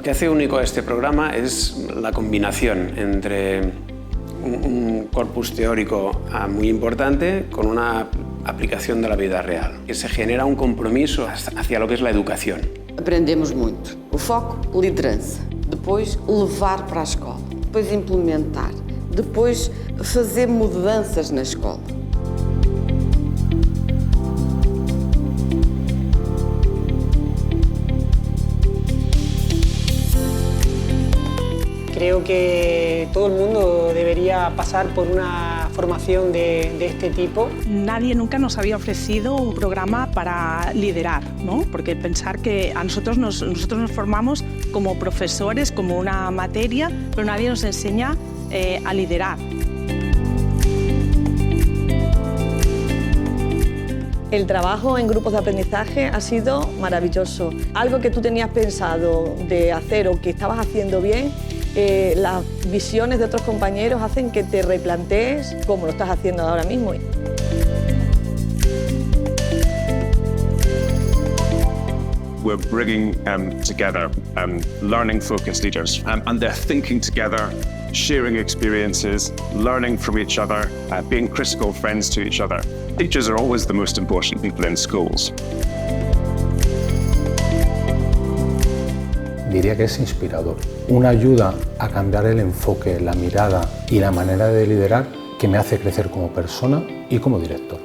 que hace único a este programa es la combinación entre un corpus teórico muy importante con una aplicación de la vida real, que se genera un compromiso hacia lo que es la educación. Aprendemos muito. O foco, liderança. Depois, levar para a escola. Depois, implementar. Depois, fazer mudanças na escola. Creo que todo el mundo debería pasar por una formación de este tipo. Nadie nunca nos había ofrecido un programa para liderar, ¿no? Porque pensar que nosotros nos formamos como profesores, como una materia, pero nadie nos enseña a liderar. El trabajo en grupos de aprendizaje ha sido maravilloso. Algo que tú tenías pensado de hacer o que estabas haciendo bien, las visiones de otros compañeros hacen que te replantees cómo lo estás haciendo ahora mismo. We're bringing together learning-focused leaders, and they're thinking together, sharing experiences, learning from each other, being critical friends to each other. Teachers are always the most important people in schools. Diría que es inspirador, una ayuda a cambiar el enfoque, la mirada y la manera de liderar que me hace crecer como persona y como director.